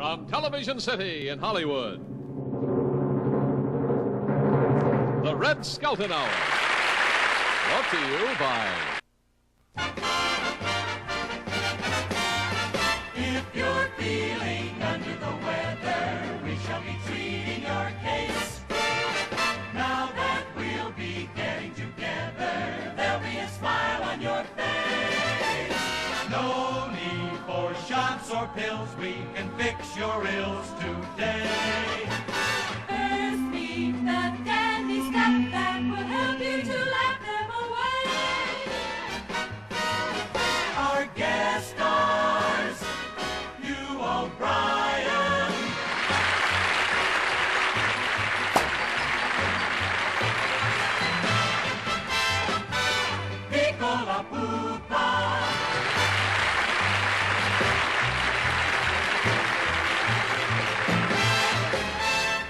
From Television City in Hollywood, the Red Skelton Hour. Brought to you by... If you're feeling under the weather, we shall be treating your case. Now that we'll be getting together, there'll be a smile on your face. No need for shots or pills, we can fix your ills today. First meet that dandy stuff that will help you to laugh them away. Our guest stars, Hugh O'Brien, Piccola Pupa,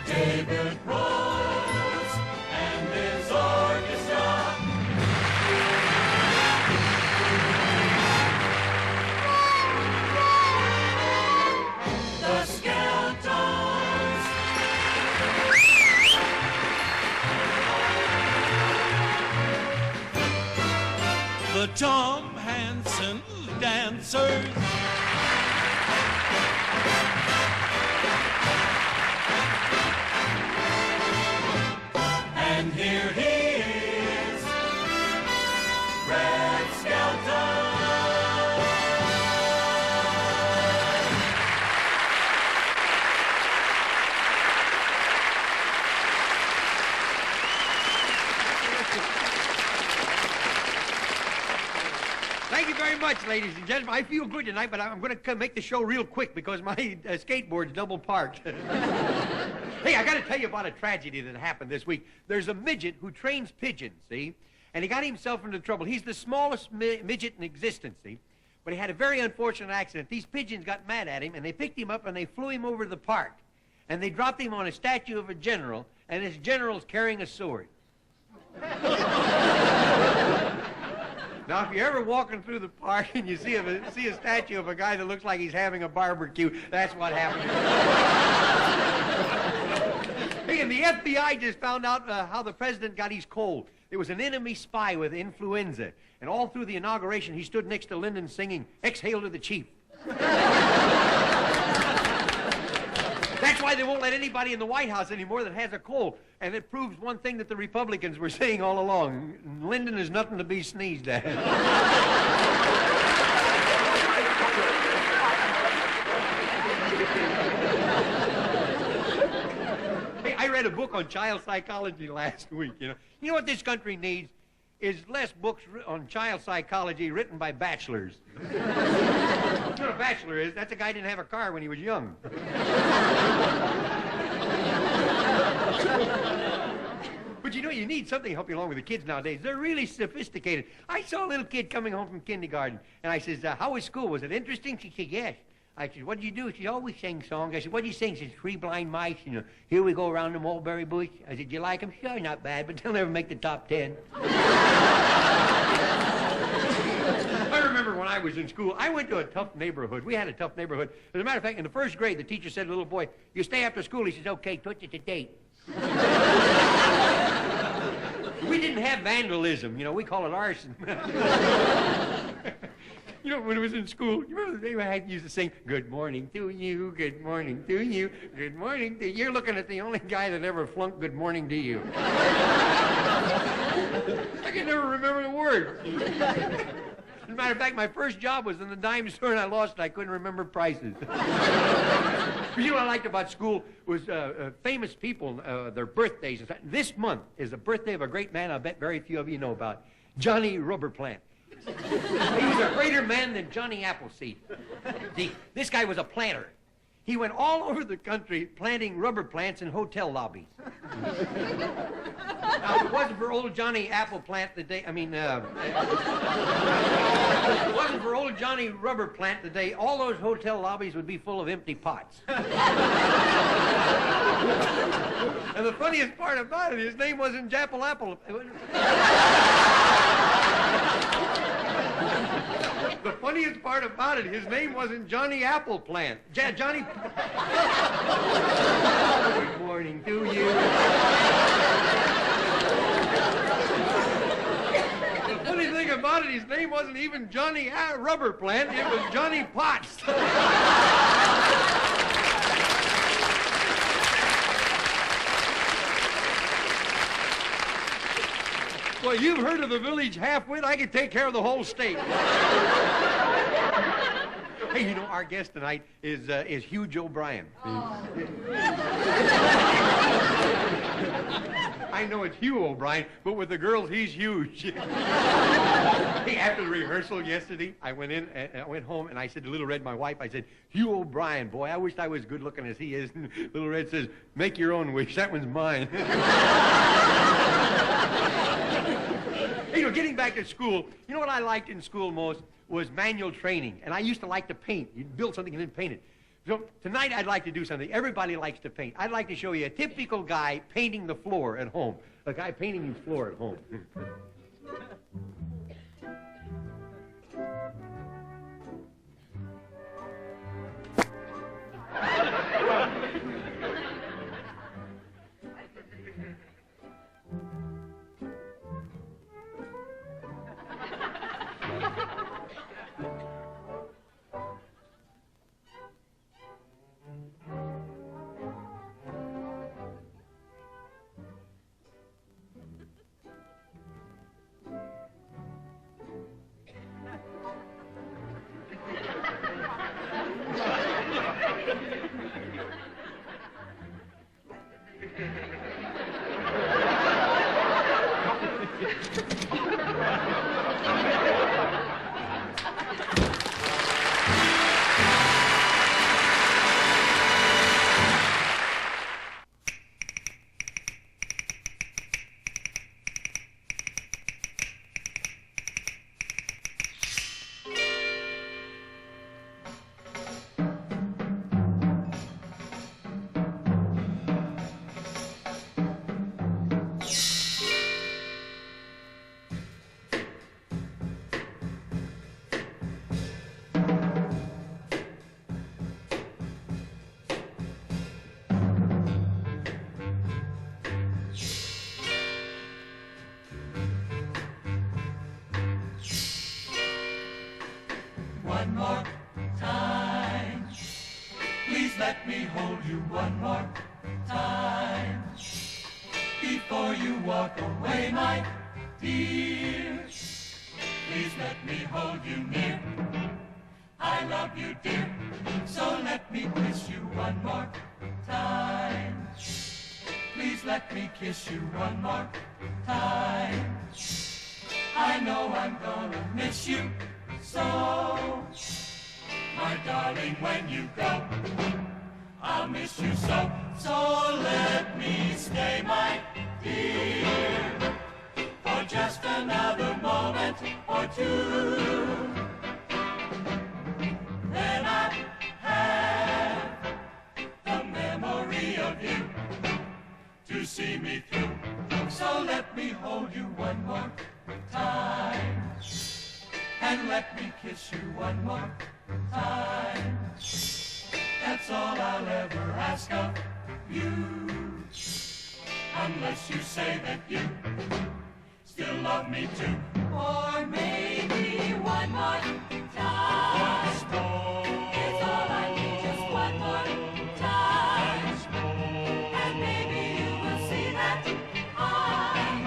David Rose and his orchestra. The Skeltons. The Tom Hansen Dancers. And here he is, Red Skelton. Thank you very much, ladies and gentlemen. I feel good tonight, but I'm going to make the show real quick because my skateboard's double parked. Hey, I got to tell you about a tragedy that happened this week. There's a midget who trains pigeons, see? And he got himself into trouble. He's the smallest midget in existence, see? But he had a very unfortunate accident. These pigeons got mad at him, and they picked him up, and they flew him over the park. And they dropped him on a statue of a general, and this general's carrying a sword. Now, if you're ever walking through the park and you see a statue of a guy that looks like he's having a barbecue, that's what happened. Hey, and the FBI just found out how the president got his cold. There was an enemy spy with influenza, and all through the inauguration, he stood next to Lyndon singing, "Exhale to the Chief." That's why they won't let anybody in the White House anymore that has a cold. And it proves one thing that the Republicans were saying all along. Lyndon is nothing to be sneezed at. Hey, I read a book on child psychology last week, you know. You know what this country needs? Is less books on child psychology written by bachelors. You know what a bachelor is? That's a guy who didn't have a car when he was young. But you know, you need something to help you along with the kids nowadays. They're really sophisticated. I saw a little kid coming home from kindergarten, and I says, how was school? Was it interesting? She said, yes. I said, what did you do? She always sang songs. I said, what do you sing? She said, Three Blind Mice, you know, Here We Go Around the Mulberry Bush. I said, you like them? Sure, not bad, but they'll never make the top 10. I remember when I was in school, I went to a tough neighborhood. We had a tough neighborhood. As a matter of fact, in the first grade, the teacher said to the little boy, you stay after school. He says, okay, touch it to date. We didn't have vandalism, you know, we call it arson. You know, when I was in school, you remember they used to sing, good morning to you, good morning to you, good morning to you. You're looking at the only guy that ever flunked good morning to you. I can never remember the words. As a matter of fact, my first job was in the dime store, and I lost it. I couldn't remember prices. But you know what I liked about school was famous people, their birthdays. This month is the birthday of a great man I bet very few of you know about, Johnny Rubberplant. He was a greater man than Johnny Appleseed. See, this guy was a planter. He went all over the country planting rubber plants in hotel lobbies. Now, if it wasn't for old Johnny Appleplant the day, if it wasn't for old Johnny Rubberplant the day, all those hotel lobbies would be full of empty pots. And the funniest part about it, his name wasn't Japple Apple. The funniest part about it, his name wasn't Johnny Apple Plant. Johnny... Good morning to you. The funny thing about it, his name wasn't even Johnny Rubber Plant. It was Johnny Potts. Well, you've heard of the village half-wit. I could take care of the whole state. Hey, you know, our guest tonight is Hugh O'Brien. Oh. I know it's Hugh O'Brien, but with the girls, he's huge. Hey, after the rehearsal yesterday, I went home, and I said to Little Red, my wife, I said, Hugh O'Brien, boy, I wished I was good looking as he is. And Little Red says, make your own wish. That one's mine. You know, getting back to school, you know what I liked in school most was manual training. And I used to like to paint. You'd build something and then paint it. So tonight I'd like to do something. Everybody likes to paint. I'd like to show you a typical guy painting the floor at home. A guy painting the floor at home. One more time. Please let me hold you one more time. Before you walk away, my dear. Please let me hold you near. I love you, dear. So let me kiss you one more time. Please let me kiss you one more time. I know I'm gonna miss you so, my darling, when you go, I'll miss you so. So let me stay, my dear, for just another moment or two. Then I'll have the memory of you to see me through. So let me hold you one more time. And let me kiss you one more time. That's all I'll ever ask of you. Unless you say that you still love me too. Or maybe one more time. Once more. It's all I need, just one more time. Once more. And maybe you will see that I'm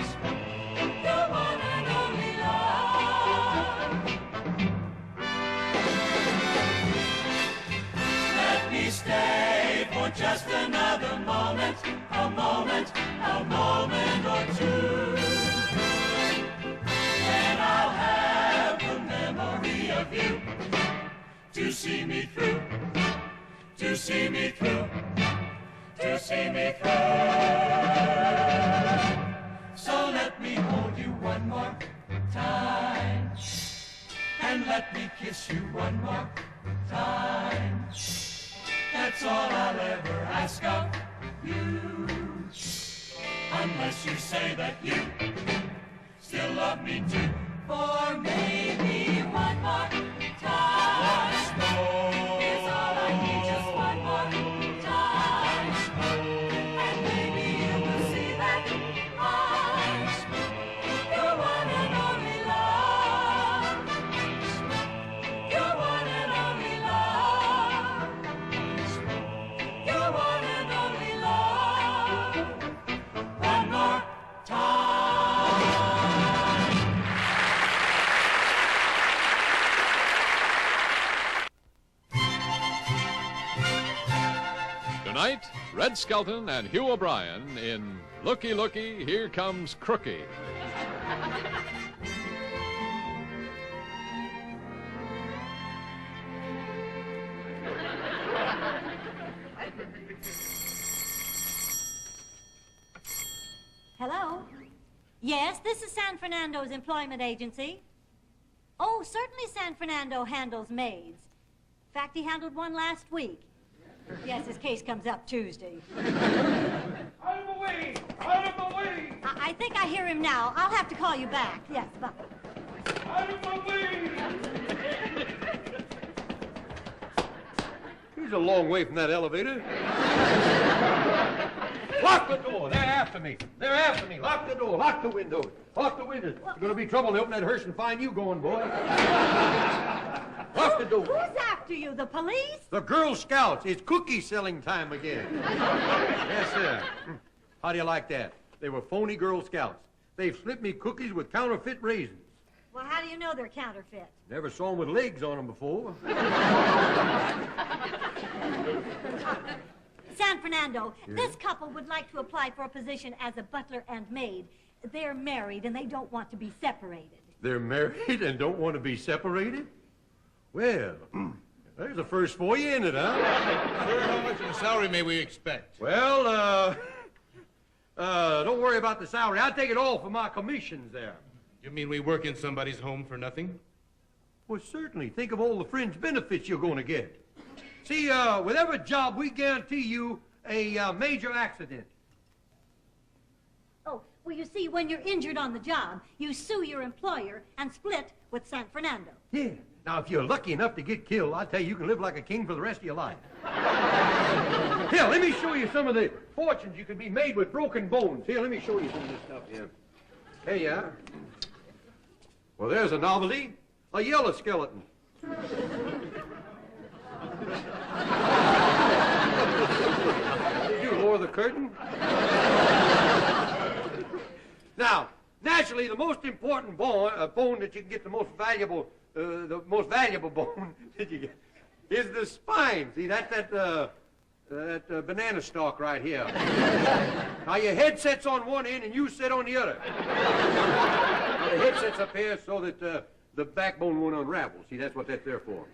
the one and only love. Let me stay for just another moment, a moment, a moment or two. Then I'll have the memory of you to see me through, to see me through, to see me through. So let me hold you one more time, and let me kiss you one more time. That's all I'll ever ask of you. Unless you say that you still love me too. Or maybe one more Tonight, Red Skelton and Hugh O'Brien in Lookie, Lookie, Here Comes Crookie. Hello? Yes, this is San Fernando's employment agency. Oh, certainly San Fernando handles maids. In fact, he handled one last week. Yes, his case comes up Tuesday. Out of the way! Out of the way! I think I hear him now. I'll have to call you back. Yes, bye. Out of the way! He's a long way from that elevator. Lock the door. They're after me. They're after me. Lock the door. Lock the windows. Lock the windows. There's going to be trouble. They open that hearse and find you going, boy. Lock the door. Who's after you, the police? The Girl Scouts. It's cookie selling time again. Yes, sir. How do you like that? They were phony Girl Scouts. They've slipped me cookies with counterfeit raisins. Well, how do you know they're counterfeit? Never saw them with legs on them before. San Fernando, this couple would like to apply for a position as a butler and maid. They're married and they don't want to be separated. They're married and don't want to be separated? Well, there's a first for you, isn't it, huh? Sir, how much of a salary may we expect? Well, don't worry about the salary. I'll take it all for my commissions there. You mean we work in somebody's home for nothing? Well, certainly. Think of all the fringe benefits you're going to get. See, with every job, we guarantee you a major accident. Oh, well, you see, when you're injured on the job, you sue your employer and split with San Fernando. Yeah. Now, if you're lucky enough to get killed, I tell you, you can live like a king for the rest of your life. Here, let me show you some of the fortunes you can be made with broken bones. Here, let me show you some of this stuff here. Here you are. Well, there's a novelty. A yellow skeleton. Did you lower the curtain? Now, naturally, the most important bone that you can get, the most valuable bone that you get, is the spine. See, that's that banana stalk right here. Now, your head sits on one end and you sit on the other. Now, the head sits up here so that the backbone won't unravel. See, that's what that's there for.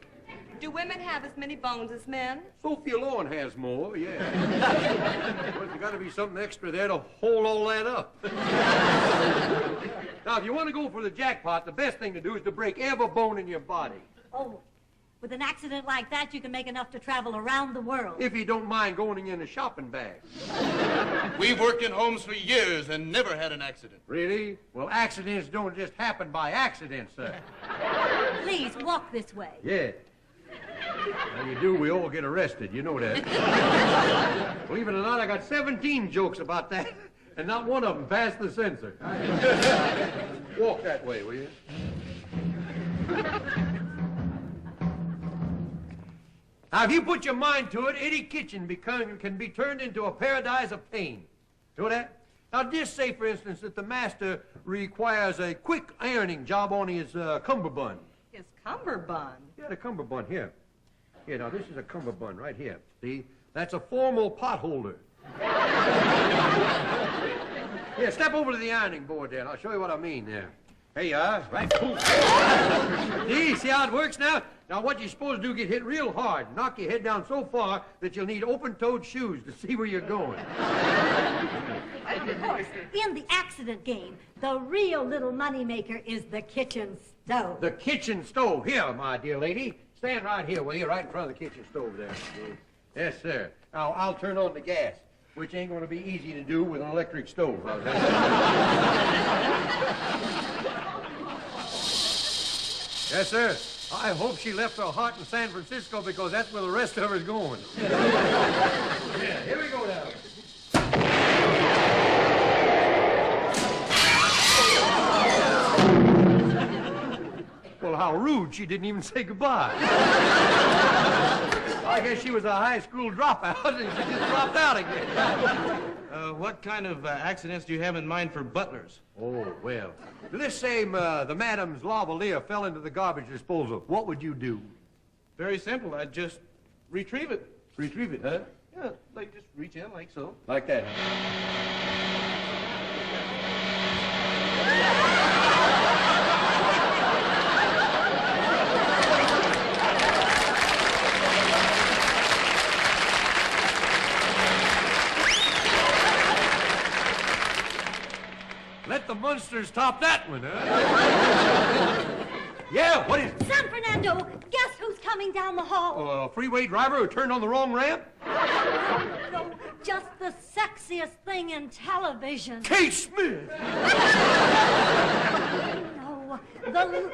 Do women have as many bones as men? Sophia Loren has more, yeah. But there's got to be something extra there to hold all that up. Now, if you want to go for the jackpot, the best thing to do is to break every bone in your body. Oh, with an accident like that, you can make enough to travel around the world. If you don't mind going in a shopping bag. We've worked in homes for years and never had an accident. Really? Well, accidents don't just happen by accident, sir. Please, walk this way. Yeah. Now, you do, we all get arrested. You know that. Believe it or not, I got 17 jokes about that, and not one of them passed the censor. Walk that way, will you? Now, if you put your mind to it, any kitchen can be turned into a paradise of pain. Know that? Now, just say, for instance, that the master requires a quick ironing job on his cummerbund. His cummerbund. Yeah, the cummerbund here. Here, now, this is a cummerbund right here. See? That's a formal pot holder. Here, step over to the ironing board there, and I'll show you what I mean there. Here you are. Right. See how it works now? Now, what you're supposed to do, get hit real hard, knock your head down so far that you'll need open-toed shoes to see where you're going. Of course, in the accident game, the real little moneymaker is the kitchen stove. The kitchen stove. Here, my dear lady. Stand right here, will you? Right in front of the kitchen stove there. Yes, sir. Now, I'll turn on the gas, which ain't going to be easy to do with an electric stove. Yes, sir. I hope she left her heart in San Francisco because that's where the rest of her is going. Yeah, here we go now. Well, how rude. She didn't even say goodbye. I guess she was a high school dropout and she just dropped out again. What kind of accidents do you have in mind for butlers? Oh, well, let's say the madam's lavalier fell into the garbage disposal. What would you do? Very simple. I'd just retrieve it. Retrieve it, huh? Yeah, like just reach in like so. Like that. Let the monsters top that one, huh? Yeah, what is it? San Fernando, guess who's coming down the hall? A freeway driver who turned on the wrong ramp? No, just the sexiest thing in television. Kate Smith! No, the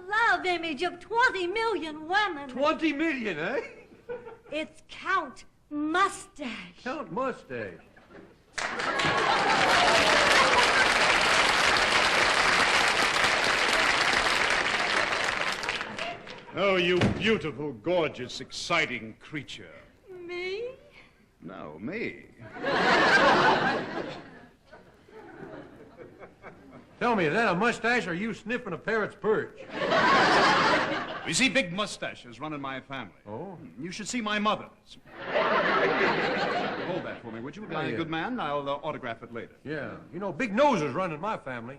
love image of 20 million women. 20 million, eh? It's Count Moustache. Count Moustache. Oh, you beautiful, gorgeous, exciting creature. Me? No, me. Tell me, is that a mustache or are you sniffing a parrot's perch? You see, big mustaches run in my family. Oh? You should see my mother's. Hold that for me, would you? Yeah, My yeah. good man, I'll autograph it later. Yeah. You know, big noses run in my family.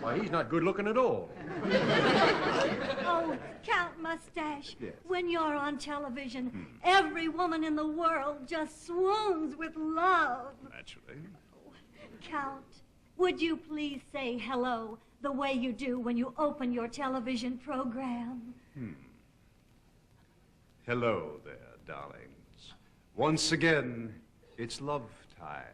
Why, he's not good looking at all. Oh, Count Moustache, Yes. when you're on television, every woman in the world just swoons with love. Naturally. Count, would you please say hello the way you do when you open your television program? Hello there, darlings. Once again, it's love time.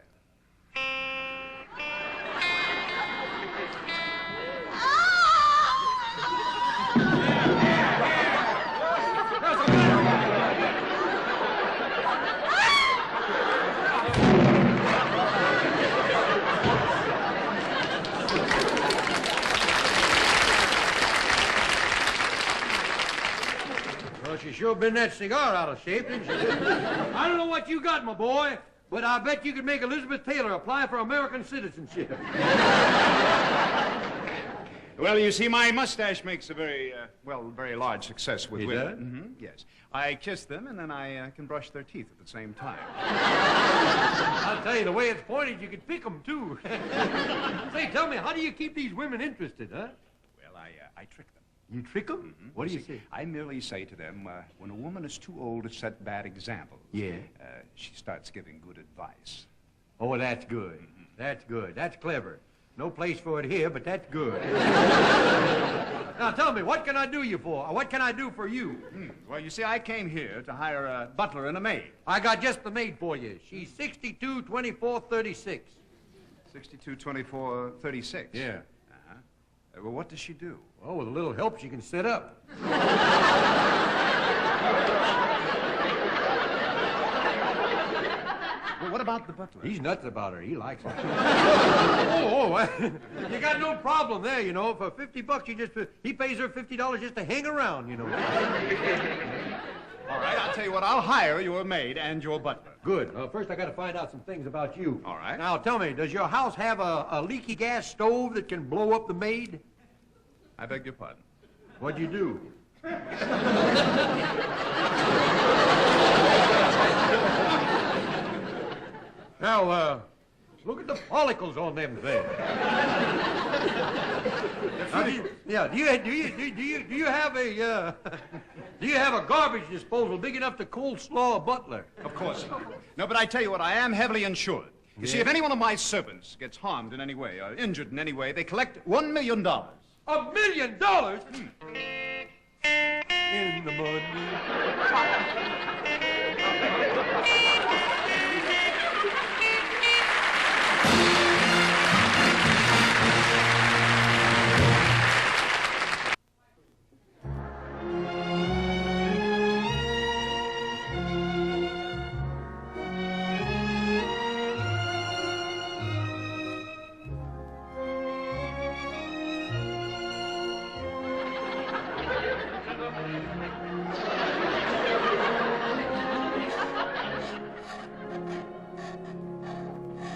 Well, she sure been that cigar out of shape, didn't she? I don't know what you got, my boy, but I bet you could make Elizabeth Taylor apply for American citizenship. Well, you see, my mustache makes a very large success with He women. does? Mm-hmm, yes. I kiss them, and then I can brush their teeth at the same time. I'll tell you, the way it's pointed, you could pick them, too. Say, tell me, how do you keep these women interested, huh? Well, I trick them. You trick them? What do you say? I merely say to them, when a woman is too old to set bad examples, Yeah. She starts giving good advice. Oh, that's good. That's good. That's clever. No place for it here, but that's good. Now, tell me, what can I do you for? Or what can I do for you? Well, you see, I came here to hire a butler and a maid. I got just the maid for you. She's 62, 24, 36. 62, 24, 36. Yeah. Uh-huh. Well, what does she do? Well, with a little help, she can sit up. Well, what about the butler? He's nuts about her. He likes her. You got no problem there, you know. For $50, he pays her $50 just to hang around, you know. All right, I'll tell you what. I'll hire your maid and your butler. Good. First, I got to find out some things about you. All right. Now, tell me, does your house have a leaky gas stove that can blow up the maid? I beg your pardon. What'd you do? Now, look at the follicles on them things. Now, do you have a do you have a garbage disposal big enough to coleslaw a butler? Of course not. No, but I tell you what, I am heavily insured. You see, if any one of my servants gets harmed in any way or injured in any way, they collect $1 million. $1 million? In the money.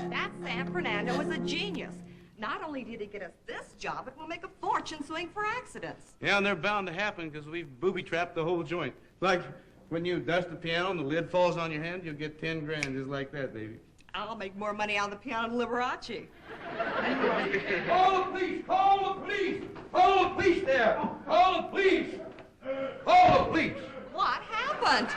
That San Fernando is a genius. Not only did he get us this job, it will make a fortune. fortune suing for accidents. Yeah, and they're bound to happen because we've booby-trapped the whole joint. Like when you dust the piano and the lid falls on your hand, you'll get 10 grand just like that, baby. I'll make more money on the piano than Liberace. Call the police! Call the police! Call the police there! Call the police! Call the police! What happened?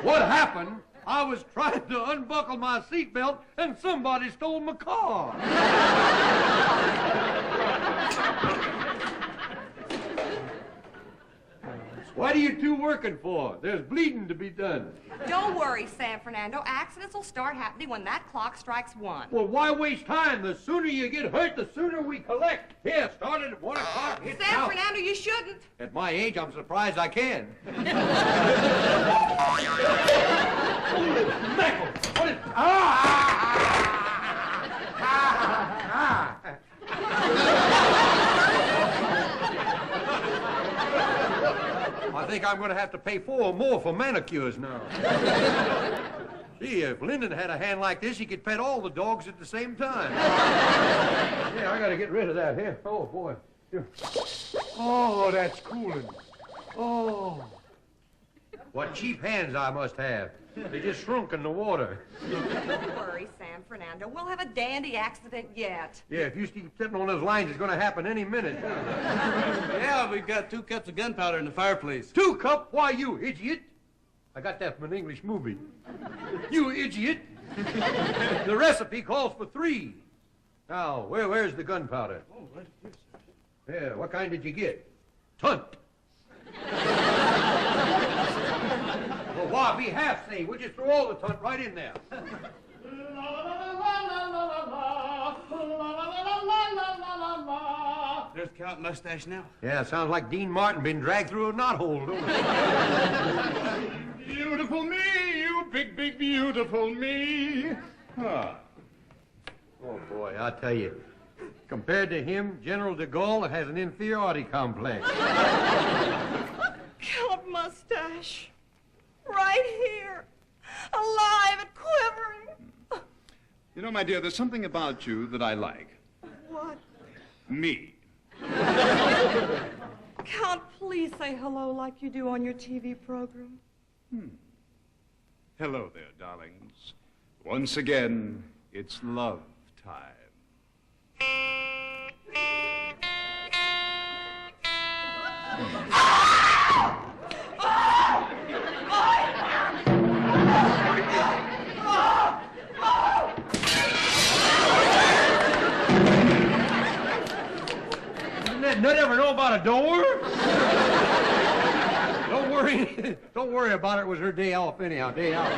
What happened? I was trying to unbuckle my seatbelt and somebody stole my car. What are you two working for? There's bleeding to be done. Don't worry, San Fernando. Accidents will start happening when that clock strikes 1. Well, why waste time? The sooner you get hurt, the sooner we collect. Here, start it at 1 o'clock. Hit San now. Fernando, you shouldn't. At my age, I'm surprised I can. Mackerel! What is... I think I'm going to have to pay 4 more for manicures now. See, if Lyndon had a hand like this, he could pet all the dogs at the same time. Yeah, I got to get rid of that here. Oh, boy. Here. Oh, that's cooling. Oh. What cheap hands I must have. They just shrunk in the water. Don't worry, San Fernando. We'll have a dandy accident yet. Yeah, if you keep stepping on those lines, it's going to happen any minute. Yeah, we've got 2 cups of gunpowder in the fireplace. 2 cup? Why, you idiot. I got that from an English movie. You idiot. The recipe calls for 3. Now, where's the gunpowder? Oh, right here, sir. Yeah, what kind did you get? Tunt. Well, why be half say? We'll just throw all the tunt right in there. There's Count Moustache now. Yeah, sounds like Dean Martin been dragged through a knothole, don't it? Beautiful me, you big, big, beautiful me. Ah. Oh, boy, I tell you. Compared to him, General de Gaulle has an inferiority complex. Count Moustache. Right here. Alive and quivering. You know, my dear, there's something about you that I like. What? Me. Count, please say hello like you do on your TV program. Hello there, darlings. Once again, it's love time. Didn't that nut ever know about a door? Don't worry about it. It was her day off anyhow, day out.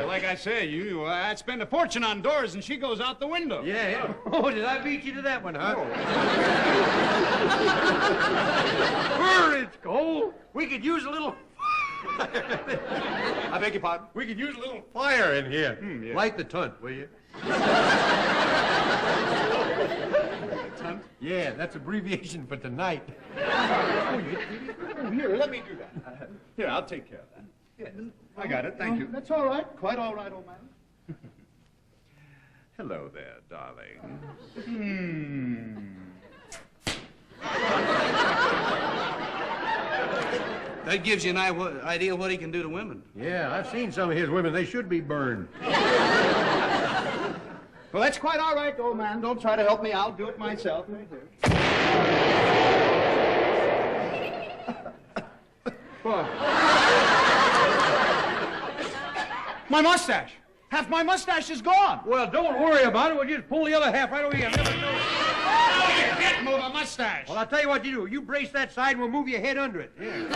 Like I say, I'd spend a fortune on doors, and she goes out the window. Yeah. Oh, did I beat you to that one, huh? It's cold. We could use a little... I beg your pardon? We could use a little fire in here. Yeah. Light the tunt, will you? Tunt? Yeah, that's abbreviation for tonight. Here, let me do that. Here, I'll take care of that. Yeah, I got it, thank you. That's all right. Quite all right, old man. Hello there, darling. That gives you an idea of what he can do to women. Yeah, I've seen some of his women. They should be burned. Well, that's quite all right, old man. Don't try to help me. I'll do it myself. Right here. My mustache! Half my mustache is gone! Well, don't worry about it. We'll just pull the other half right over here. Never know. You can't move a mustache! Well, I'll tell you what you do. You brace that side and we'll move your head under it. Yeah.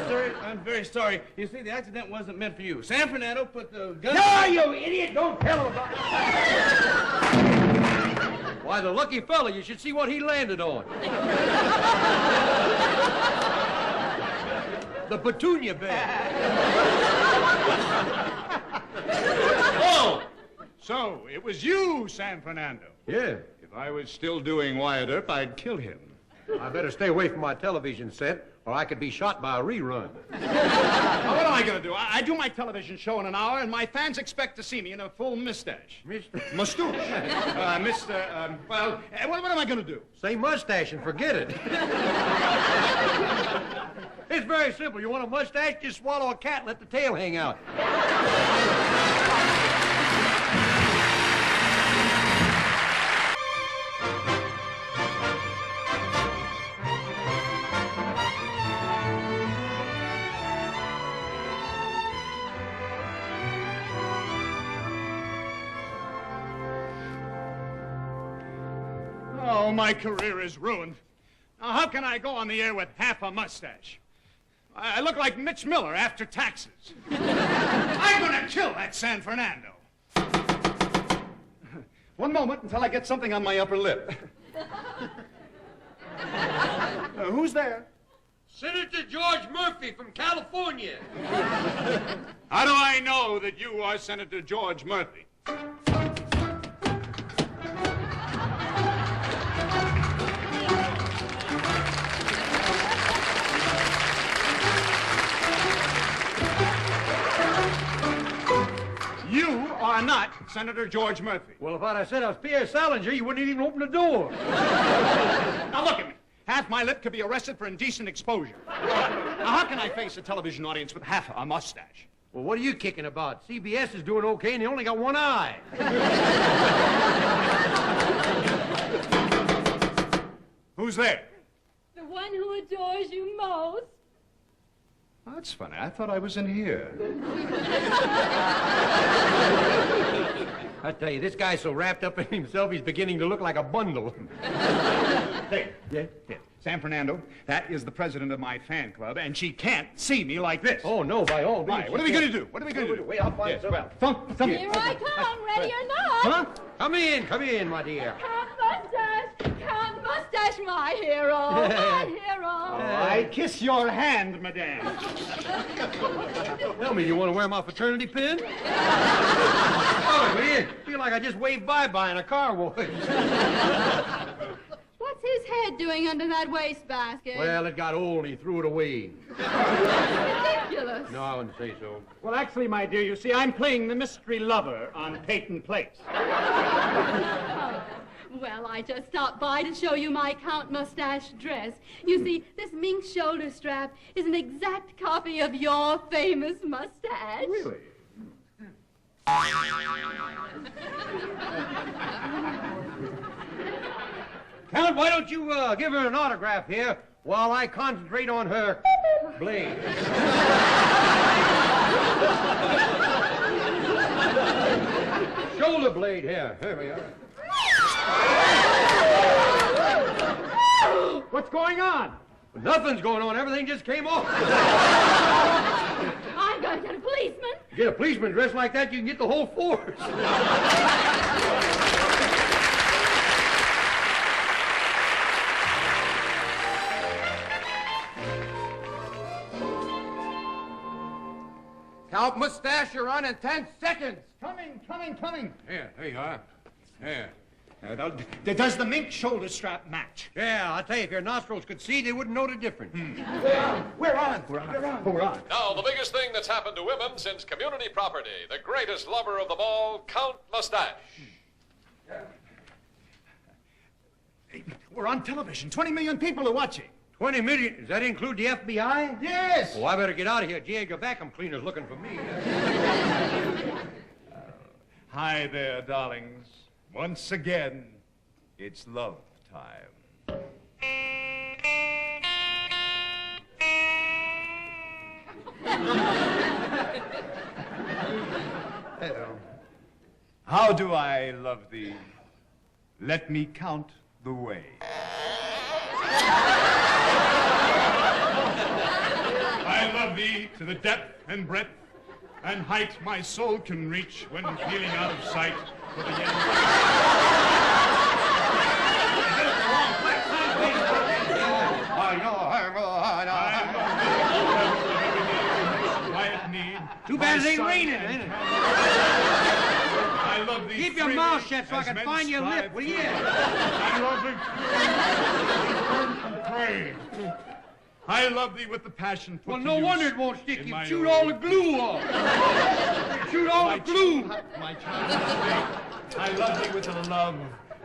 Sir, I'm very sorry. You see, the accident wasn't meant for you. San Fernando put the gun... No, you idiot! Don't tell him about it. Why, the lucky fella, you should see what he landed on. The petunia bed. Oh! So, it was you, San Fernando. Yeah. If I was still doing Wyatt Earp, I'd kill him. I better stay away from my television set, Or I could be shot by a rerun. Now, what am I going to do? I do my television show in an hour, and my fans expect to see me in a full mustache. Mustouche. Well, what am I going to do? Say mustache and forget it. It's very simple. You want a mustache? Just swallow a cat and let the tail hang out. Oh, my career is ruined. Now, how can I go on the air with half a mustache? I look like Mitch Miller after taxes. I'm gonna kill that San Fernando. One moment until I get something on my upper lip. Who's there? Senator George Murphy from California. How do I know that you are Senator George Murphy? You are not Senator George Murphy. Well, if I'd have said I was Pierre Salinger, you wouldn't even open the door. Now look at me. Half my lip could be arrested for indecent exposure. Now how can I face a television audience with half a mustache? Well, what are you kicking about? CBS is doing okay, and they only got one eye. Who's there? The one who adores you most. Oh, that's funny. I thought I was in here. I tell you, this guy's so wrapped up in himself, he's beginning to look like a bundle. Hey, yeah. San Fernando, that is the president of my fan club, and she can't see me like this. Oh, no, by all means. Why? What are we going to do? What are we going to do? Wait, I'll find some. Well, Here I come, ready or not. Huh? Come in, my dear. Count Moustache, my hero, my hero. I kiss your hand, madame. Tell me, you want to wear my fraternity pin? Oh, man, feel like I just waved bye-bye in a car wash. What's his head doing under that wastebasket? Well, it got old and he threw it away. Ridiculous. No, I wouldn't say so. Well, actually, my dear, you see, I'm playing the mystery lover on Peyton Place. Well, I just stopped by to show you my Count Moustache dress. You see, this mink shoulder strap is an exact copy of your famous mustache. Really? Count, why don't you give her an autograph here while I concentrate on her blade? Shoulder blade here. Here we are. What's going on? Nothing's going on. Everything just came off. I'm going to get a policeman. Get a policeman dressed like that, you can get the whole force. Count Moustache, you're on in 10 seconds. Coming. Here, there you are. Here. Does the mink shoulder strap match? Yeah, I'll tell you, if your nostrils could see, they wouldn't know the difference. We're on. Now, the biggest thing that's happened to women since Community Property, the greatest lover of them all, Count Moustache. We're on television. 20 million people are watching. 20 million. Does that include the FBI? Yes. Oh, I better get out of here. G.A. vacuum cleaner's looking for me. Hi there, darlings. Once again, it's love time. How do I love thee? Let me count the way. I love thee to the depth and breadth and height my soul can reach when feeling out of sight for the end. Quiet need. Too bad it ain't raining, ain't it? I love thee. Keep your mouth shut so I can find your lip, will you? I love thee. Pray. I love thee with the passion put Well, to no use wonder it won't stick. in You my chewed own- all the glue off. You chewed all the glue. My child, I love thee with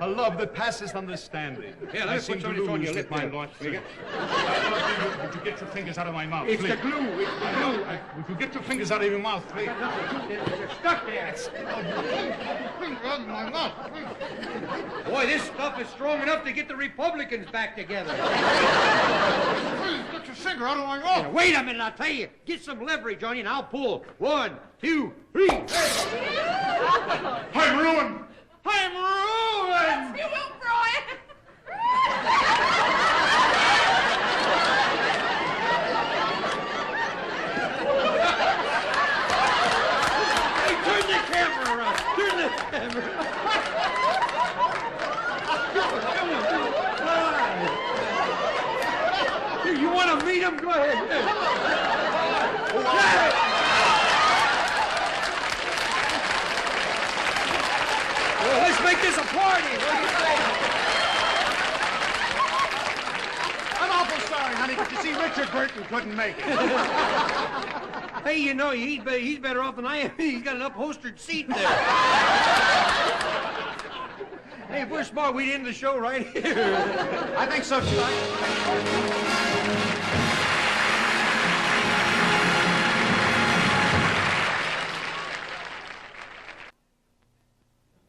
a love that passes understanding. Here, let I me seem put some to of this on lose your with lip my there. lost sense. I love thee. Would you get your fingers out of my mouth, It's please? the glue. It's the glue. Would you get your fingers out of your mouth, please? You're stuck there. Finger out of my mouth. Boy, this stuff is strong enough to get the Republicans back together. Please, get your finger out of my mouth. Now, wait a minute, I'll tell you. Get some leverage on you and I'll pull. 1, 2, 3. I'm ruined. I'm ruined! You will, Brian. Hey, turn the camera around. Turn the camera. Here, you want to meet him? Go ahead. Well, let's make this a party. What do you say? I'm awful sorry, honey, but you see, Richard Burton couldn't make it. Hey, you know, he's better off than I am. He's got an upholstered seat there. Hey, if we're smart, we'd end the show right here. I think so, too.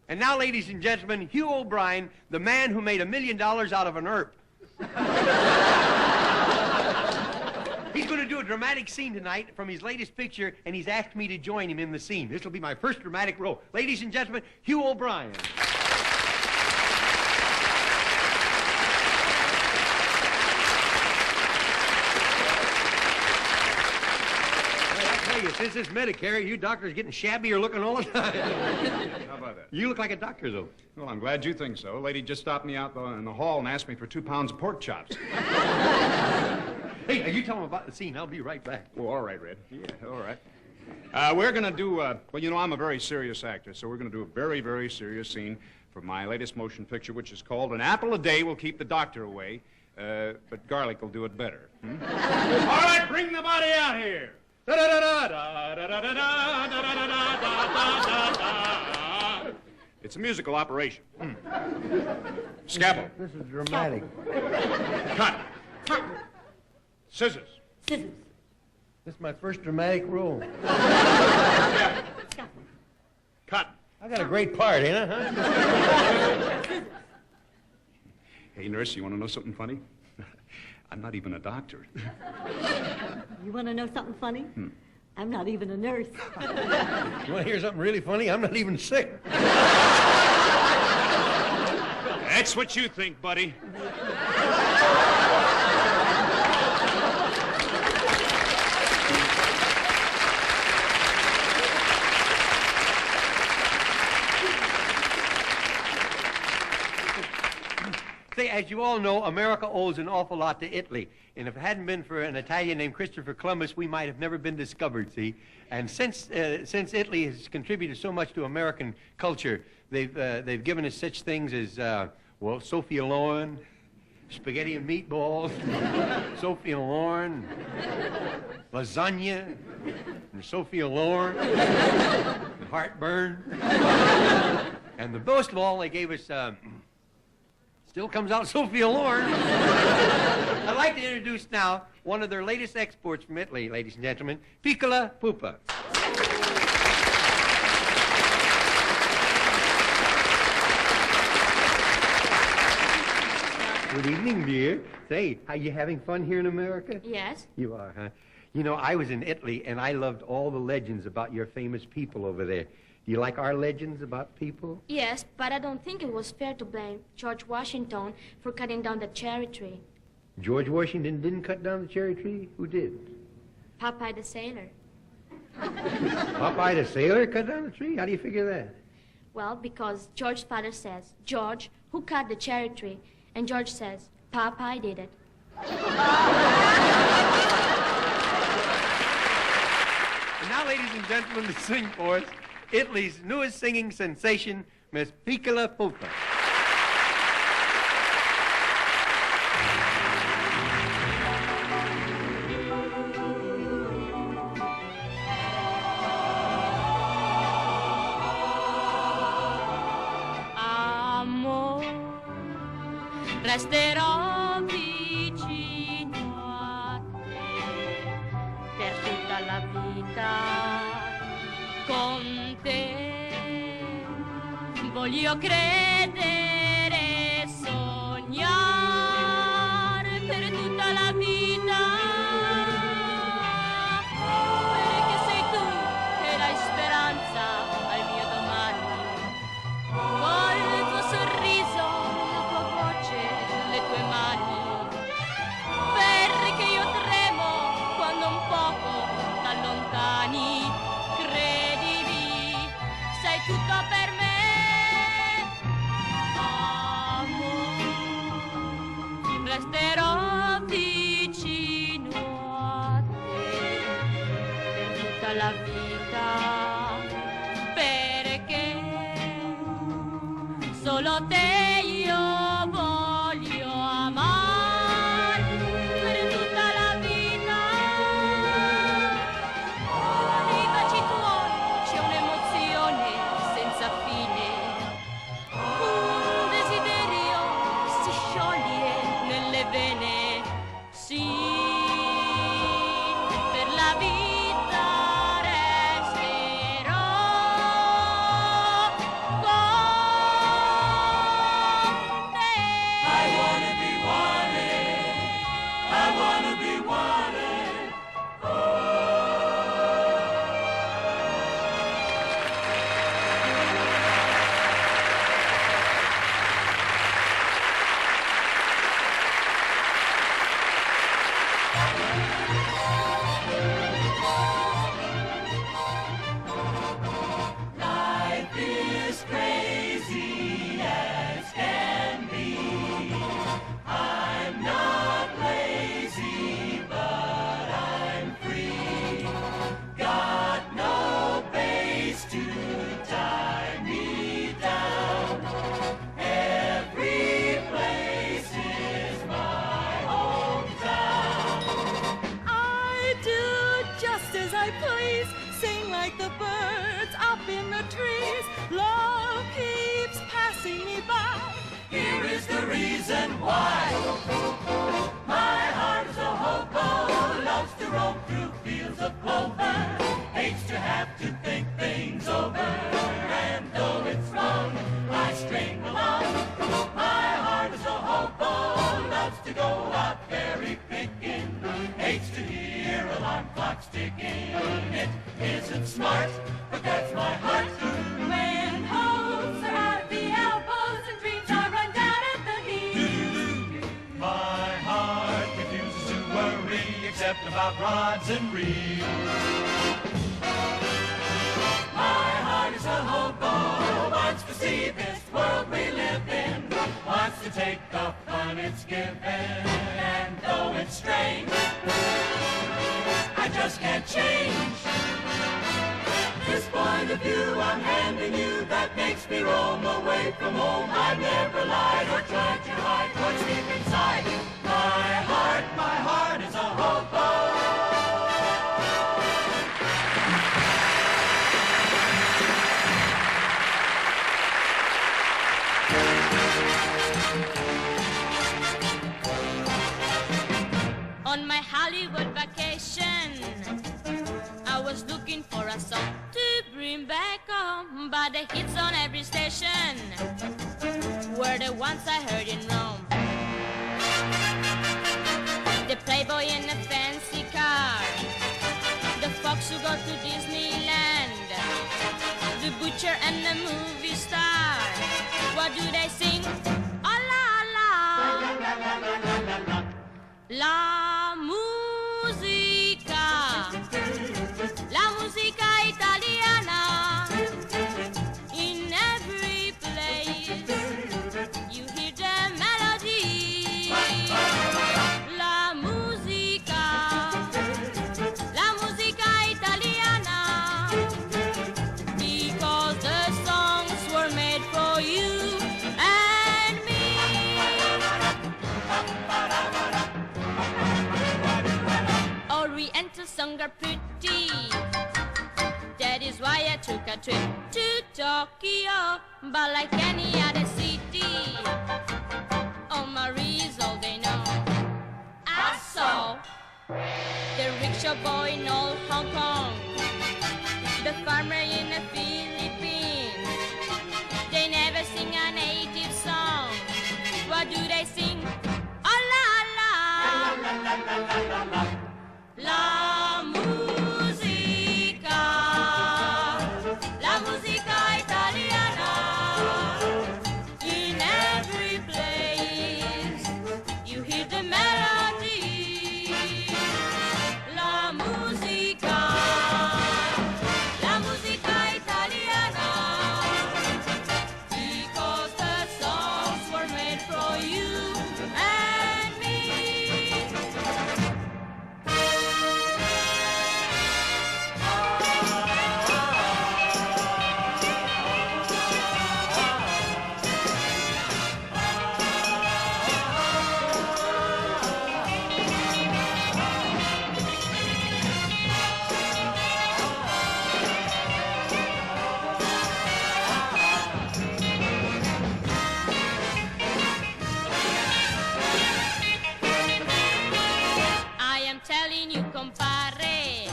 And now, ladies and gentlemen, Hugh O'Brien, the man who made $1 million out of an ERP. He's going to do a dramatic scene tonight from his latest picture, and he's asked me to join him in the scene. This will be my first dramatic role. Ladies and gentlemen, Hugh O'Brien. Since it's Medicare, you doctors getting shabbier looking all the time. How about that? You look like a doctor, though. Well, I'm glad you think so. A lady just stopped me out in the hall and asked me for 2 pounds of pork chops. Hey, you tell them about the scene. I'll be right back. Oh, all right, Red. Yeah, all right. We're going to do, well, you know, I'm a very serious actor, so we're going to do a very, very serious scene for my latest motion picture, which is called An Apple a Day Will Keep the Doctor Away, but garlic will do it better. All right, bring the body out here. It's a musical operation. Scalpel. This is dramatic. Cut. Scissors. Scissors. This is my first dramatic role. Cut. I got a great part, ain't I, huh? Hey, nurse, you want to know something funny? I'm not even a doctor. You want to know something funny? I'm not even a nurse. You want to hear something really funny? I'm not even sick. That's what you think, buddy. Say, as you all know, America owes an awful lot to Italy. And if it hadn't been for an Italian named Christopher Columbus, we might have never been discovered, see? And since Italy has contributed so much to American culture, they've given us such things as, well, Sophia Loren, spaghetti and meatballs, Sophia Loren, lasagna, and Sophia Loren, heartburn. And the most of all, they gave us, still comes out Sophia Loren. I'd like to introduce now one of their latest exports from Italy, ladies and gentlemen, Piccola Pupa. Good evening, dear. Say, are you having fun here in America? Yes? You are, huh? You know, I was in Italy, and I loved all the legends about your famous people over there. Do you like our legends about people? Yes, but I don't think it was fair to blame George Washington for cutting down the cherry tree. George Washington didn't cut down the cherry tree? Who did? Popeye the sailor. Popeye the sailor cut down the tree? How do you figure that? Well, because George's father says, George, who cut the cherry tree? And George says, Popeye did it. And now, ladies and gentlemen, to sing for us, Italy's newest singing sensation, Miss Piccola Pupa. resterò vicino a te per tutta la vita. Con te voglio credere e sognare per tutta la vita, perché sei tu che dai speranza al mio domani. Col tuo sorriso, la tua voce, le tue mani, perché io tremo quando un poco t'allontani. Credimi, sei tutto per me. Amore, resterò vicino a te per tutta la vita, perché solo te io voglio amare per tutta la vita. Nei baci tuoi c'è un'emozione senza fine, un desiderio si scioglie nelle vene. Sì, per la vita resterò con te. I wanna be wanted. I wanna be wanted. Life is crazy as can be. I'm not lazy, but I'm free. Got no base to tie me down. Every place is my hometown. I do just as I please, sing like the birds up in the trees. Love keeps passing me by. Here is the reason why. My heart is a hobo, loves to roam through fields of clover, hates to have to think things over, and though it's wrong, I string along. My heart is a hobo, loves to go out berry picking, hates to hear alarm clocks ticking. It isn't smart, but that's my heart. When hopes are at the elbows and dreams are run down at the knees. My heart refuses to worry except about rods and reels. My heart is a hobo, wants to see this world we live in, wants to take the fun it's given, and though it's strange, I just can't change this point of view I'm handing you that makes me roam away from home. I never lied or tried to hide what's deep inside. My heart is a hobo. On my Hollywood vacation, I was looking for a song to bring back home, but the hits on every station were the ones I heard in Rome. The playboy in a fancy car, the fox who go to Disneyland, the butcher and the movie star. What do they sing? Oh la la, la musica, la musica italiana. In every place you hear the melody. La musica italiana. Because the songs were made for you and me. Oriental songs are pretty. That is why I took a trip to Tokyo. But like any other city, on my showboy in old Hong Kong, the farmer in the Philippines. They never sing a native song. What do they sing? Oh la la, la musica, la musica italiana. In every place you hear the melody. La musica italiana. Because the songs were made for you and me. I am telling you, compadre,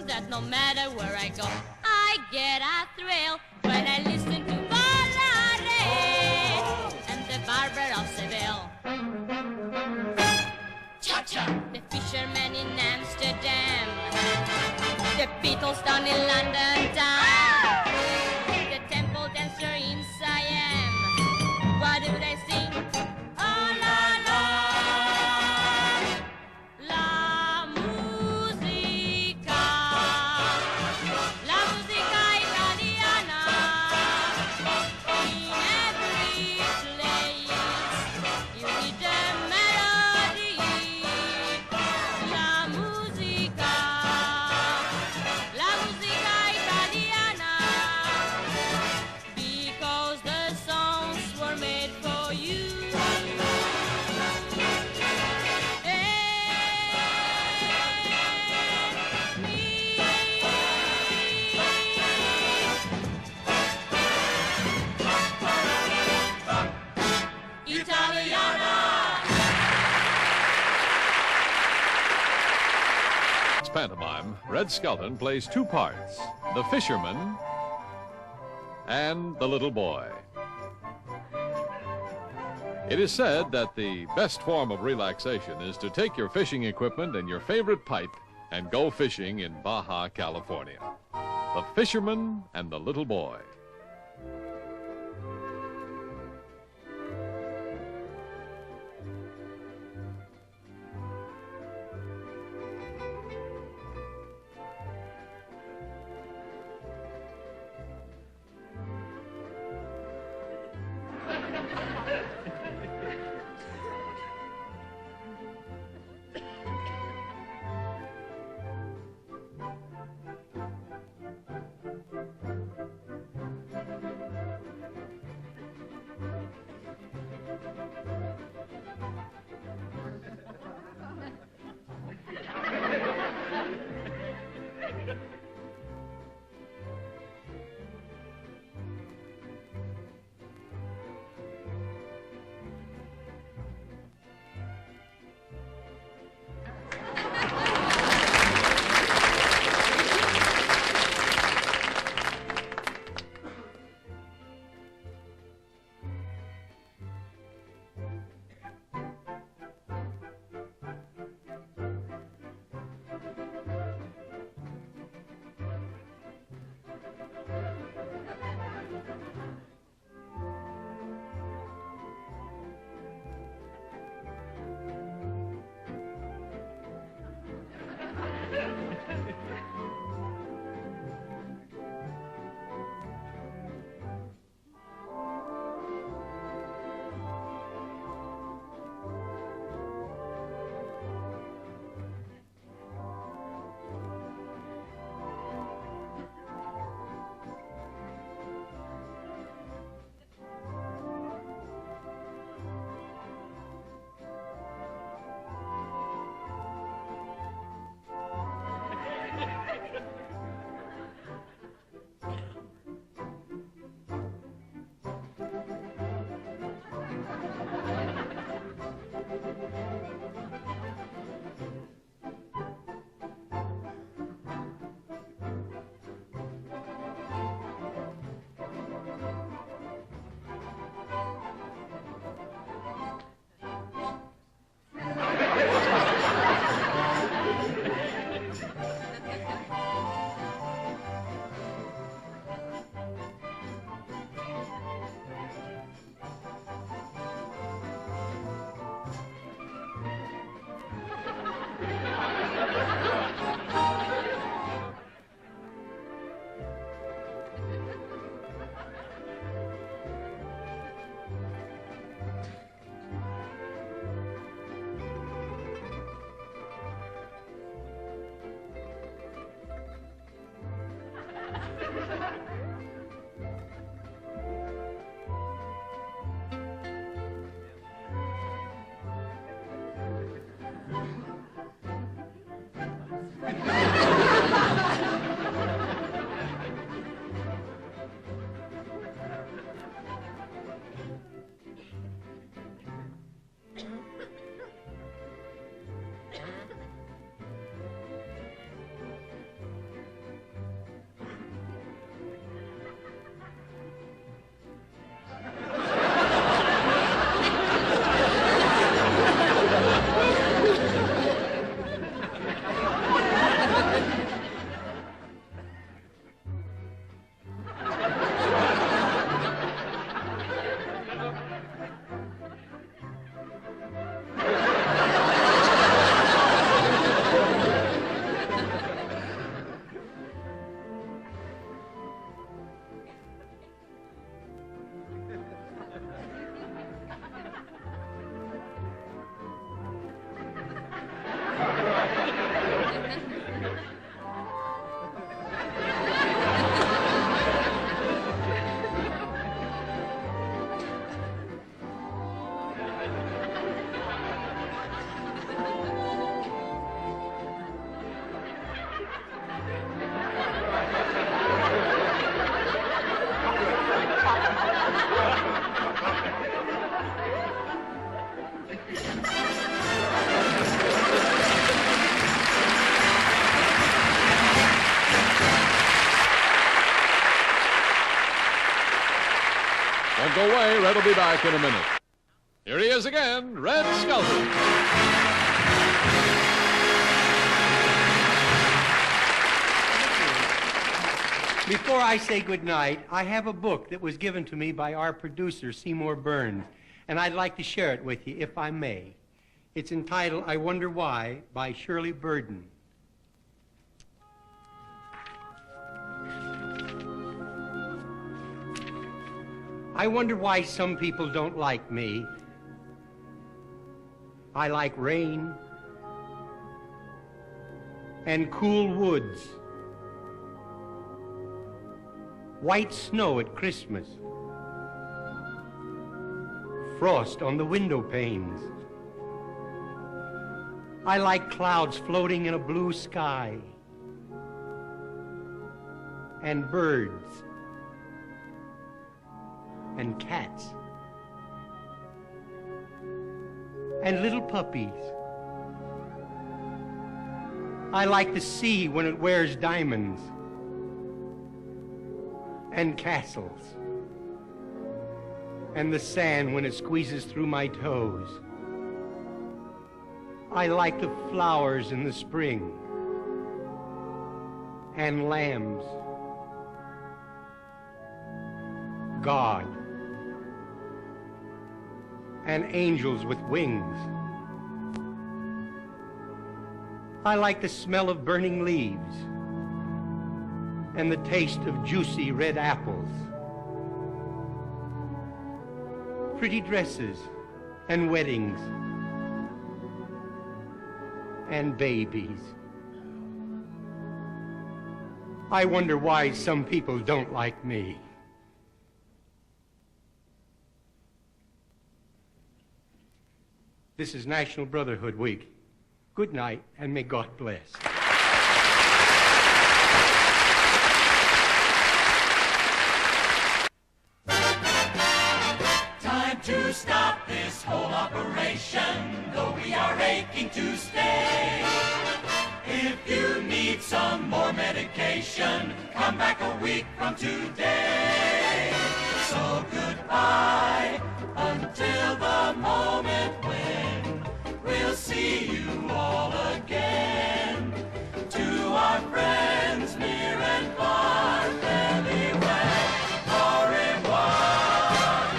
that no matter where I go, I get a thrill when I listen to Ballare and the Barber of Seville. Cha-cha! The fishermen in Amsterdam, the Beatles down in London town, the temple dancer in Siam. What do they sing? Oh la la, la musica italiana. In every place you hear the melody. La musica italiana. Because the songs were made for you and me. Italiana. It's pantomime. Red Skelton plays two parts, the fisherman and the little boy. It is said that the best form of relaxation is to take your fishing equipment and your favorite pipe and go fishing in Baja, California. The fisherman and the little boy. Don't go away. Red will be back in a minute. Here he is again, Red Skelton. Before I say goodnight, I have a book that was given to me by our producer, Seymour Burns, and I'd like to share it with you, if I may. It's entitled I Wonder Why by Shirley Burden. I wonder why some people don't like me. I like rain and cool woods, white snow at Christmas, frost on the window panes. I like clouds floating in a blue sky and birds and cats and little puppies. I like the sea when it wears diamonds and castles and the sand when it squeezes through my toes. I like the flowers in the spring and lambs, God, and angels with wings. I like the smell of burning leaves and the taste of juicy red apples, pretty dresses and weddings and babies. I wonder why some people don't like me. This is National Brotherhood Week. Good night, and may God bless. Time to stop this whole operation, though we are aching to stay. If you need some more medication, come back a week from today. So goodbye until the moment when we'll see you all again. To our friends near and far, farewell, au revoir.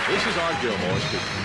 This is Art Gilmore speaking.